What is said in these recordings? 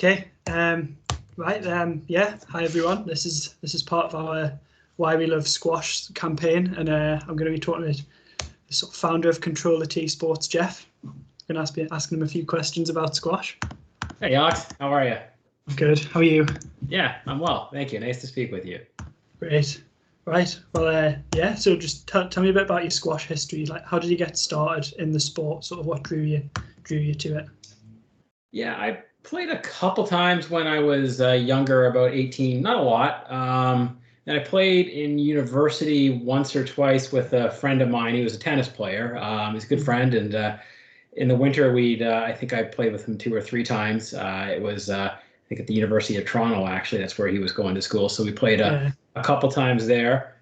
Okay. Right. Yeah. Hi everyone. This is part of our Why We Love Squash campaign, and I'm going to be talking to the sort of founder of Controller T Sports, Jeff. I'm going to be asking him a few questions about squash. Hey Alex, how are you? I'm good. How are you? Yeah, I'm well. Thank you. Nice to speak with you. Great. Right. Well, yeah. So just tell me a bit about your squash history. Like, how did you get started in the sport? Sort of what drew you to it? Yeah, I played a couple times when I was younger, about 18, not a lot. And I played in university once or twice with a friend of mine. He was a tennis player. He's a good friend, and in the winter, I think I played with him 2 or 3 times. It was, I think, at the University of Toronto. Actually, that's where he was going to school. So we played a couple times there.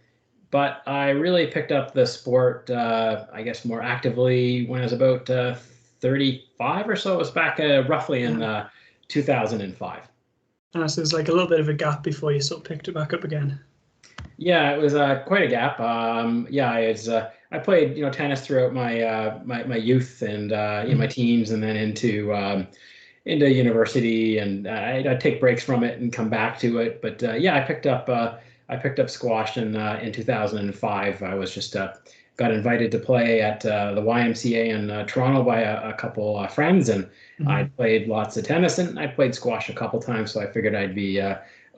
But I really picked up the sport, I guess, more actively when I was about 35 or so. It was back roughly in 2005. So there's like a little bit of a gap before you sort of picked it back up again. Yeah, it was quite a gap. I played tennis throughout my youth and my teens, and then into university, and I'd take breaks from it and come back to it. But yeah, I picked up squash in 2005. I was just got invited to play at the YMCA in Toronto by a couple friends, and I played lots of tennis and I played squash a couple times. So I figured I'd be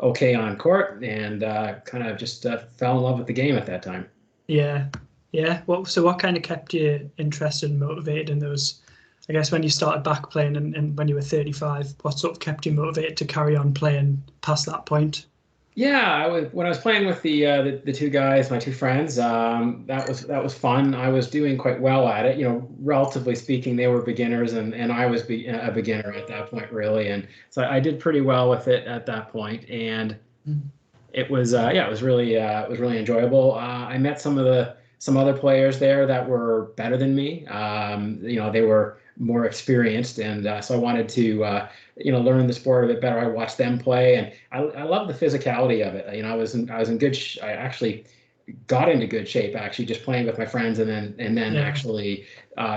okay on court, and kind of just fell in love with the game at that time. Yeah, yeah. What kind of kept you interested and motivated in those? I guess when you started back playing and when you were 35, what sort of kept you motivated to carry on playing past that point? Yeah, when I was playing with the two guys, my two friends. That was fun. I was doing quite well at it. Relatively speaking, they were beginners, and I was a beginner at that point, really. And so I did pretty well with it at that point, and it was it was really enjoyable. I met some other players there that were better than me. They were more experienced, and so I wanted to learn the sport a bit better. I watched them play, and I love the physicality of it. I was in good. I actually got into good shape actually just playing with my friends, and then actually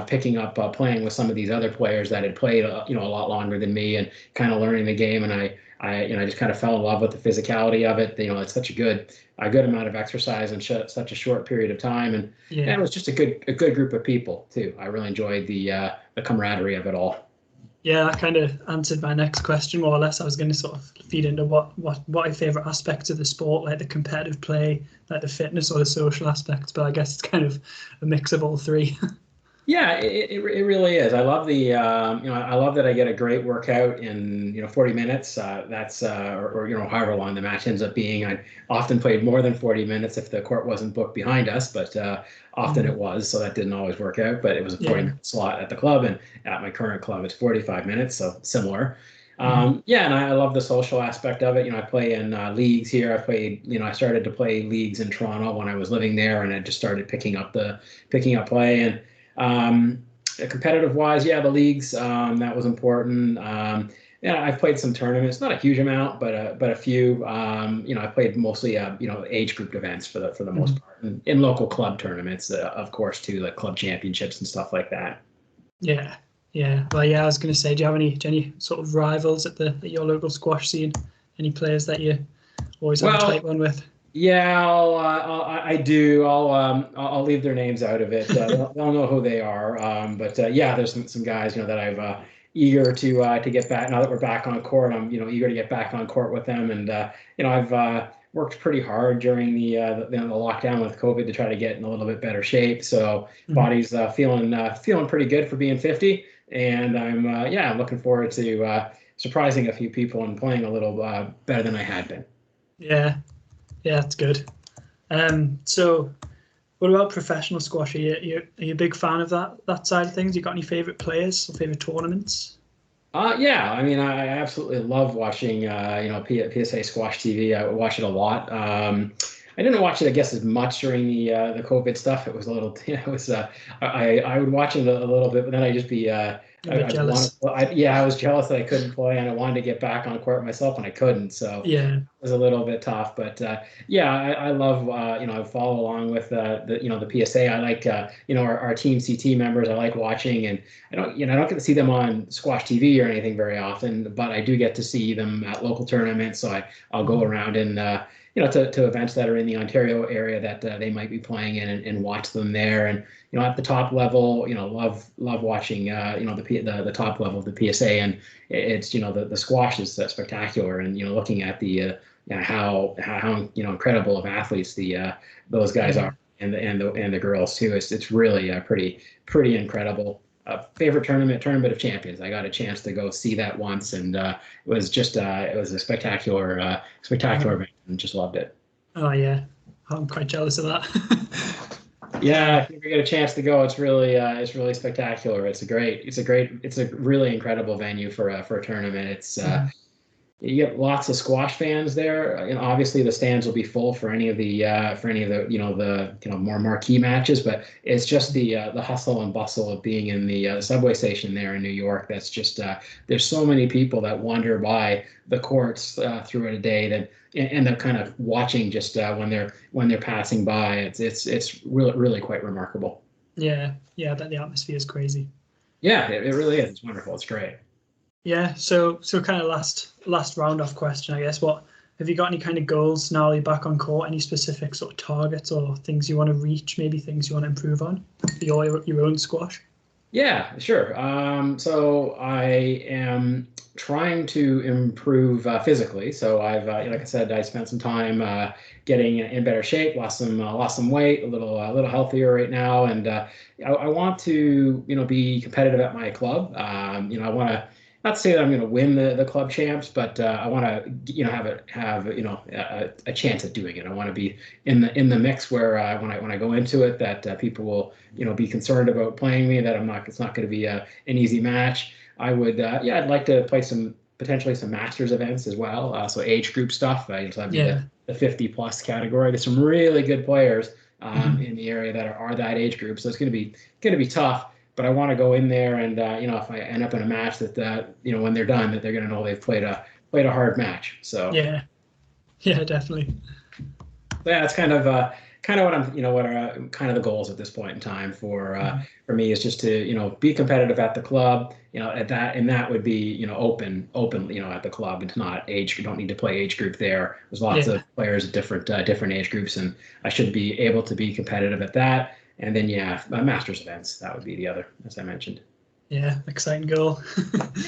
picking up playing with some of these other players that had played a lot longer than me, and kind of learning the game. And I just kind of fell in love with the physicality of it. It's such a good amount of exercise in such a short period of time, and it was just a good group of people too. I really enjoyed the camaraderie of it all. Yeah, that kind of answered my next question more or less. I was going to sort of feed into what your favorite aspects of the sport, like the competitive play, like the fitness or the social aspects. But I guess it's kind of a mix of all three. Yeah, it really is. I love I love that I get a great workout in 40 minutes. That's or however long the match ends up being. I often played more than 40 minutes if the court wasn't booked behind us, but often it was, so that didn't always work out. But it was a 40-minute slot at the club, and at my current club it's 45 minutes, so similar. Yeah, and I love the social aspect of it. I play in leagues here. I started to play leagues in Toronto when I was living there, and I just started picking up play. And competitive wise, yeah, the leagues, that was important. Yeah, I've played some tournaments, not a huge amount, but a few. I played mostly age grouped events for the most part, and in local club tournaments, of course, too, like club championships and stuff like that. Yeah, yeah. Well, yeah, I was going to say, do you have any sort of rivals at your local squash scene? Any players that you always have a tight one with? Yeah, I do. I'll leave their names out of it. They'll know who they are. But yeah, there's some guys that I've eager to get back now that we're back on court. I'm eager to get back on court with them, and I've worked pretty hard during the lockdown with COVID to try to get in a little bit better shape. So body's feeling pretty good for being 50, and I'm looking forward to surprising a few people and playing a little better than I had been. Yeah. Yeah, that's good. So what about professional squash? Are you a big fan of that side of things? You got any favorite players or favorite tournaments? Yeah, I mean, I absolutely love watching, PSA Squash TV. I watch it a lot. I didn't watch it, I guess, as much during the COVID stuff. It was a little, I would watch it a little bit, but then I'd just be, jealous. I was jealous that I couldn't play, and I wanted to get back on court myself, and I couldn't. So yeah, was a little bit tough, but yeah, I love I follow along with the PSA. I like our Team CT members. I like watching, and I don't get to see them on Squash TV or anything very often, but I do get to see them at local tournaments. So I'll go around and to events that are in the Ontario area that they might be playing in, and watch them there. And at the top level, love watching the top level of the PSA, and it's the squash is spectacular, and looking at the how incredible of athletes those guys are, and the girls too. It's really pretty incredible. Favorite Tournament of Champions. I got a chance to go see that once, and it was a spectacular event, and just loved it. Oh yeah, I'm quite jealous of that. Yeah, if you ever get a chance to go, it's really spectacular. It's a really incredible venue for a tournament. It's you get lots of squash fans there, and obviously the stands will be full for any of the more marquee matches. But it's just the hustle and bustle of being in the subway station there in New York. That's just there's so many people that wander by the courts throughout a day that end up kind of watching just when they're passing by. It's really quite remarkable. Yeah, that the atmosphere is crazy. Yeah, it really is. It's wonderful. It's great. Yeah, so kind of last round off question, I guess. What have you got any kind of goals now you're back on court? Any specific sort of targets or things you want to reach? Maybe things you want to improve on for your own squash? Yeah, sure. So I am trying to improve physically. So I've, like I said, I spent some time getting in better shape, lost some weight, a little healthier right now, and I want to be competitive at my club. I want to. Not to say that I'm going to win the club champs, but I want to have a chance at doing it. I want to be in the mix where when I go into it, that people will be concerned about playing me. That it's not going to be an easy match. I'd like to play potentially some masters events as well. So age group stuff. I'd be the 50 plus category. There's some really good players in the area that are that age group. So it's going to be tough. But I want to go in there, and if I end up in a match that when they're done, that they're going to know they've played a hard match. So yeah, definitely. Yeah, it's kind of what I'm what are kind of the goals at this point in time for me is just to be competitive at the club, and that would be open at the club, and to not age. You don't need to play age group there. There's lots of players at different age groups, and I should be able to be competitive at that. And then, masters events, that would be the other, as I mentioned. Yeah, exciting goal.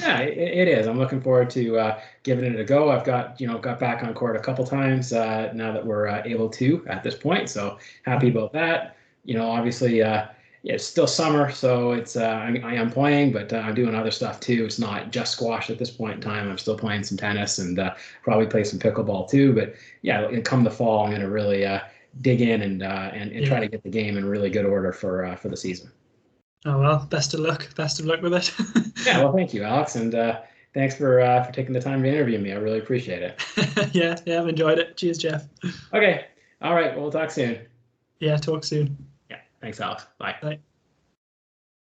Yeah, it is. I'm looking forward to giving it a go. I've got back on court a couple times now that we're able to at this point. So happy about that. Obviously, it's still summer, so it's I am playing, but I'm doing other stuff too. It's not just squash at this point in time. I'm still playing some tennis and probably play some pickleball too. But yeah, come the fall, I'm going to really dig in and try to get the game in really good order for the season. Oh well, best of luck with it. Yeah, well, thank you, Alex, and thanks for taking the time to interview me. I really appreciate it. Yeah, I've enjoyed it. Cheers, Jeff. Okay, all right, well, we'll talk soon. Yeah, talk soon. Yeah, thanks, Alex. Bye. Bye.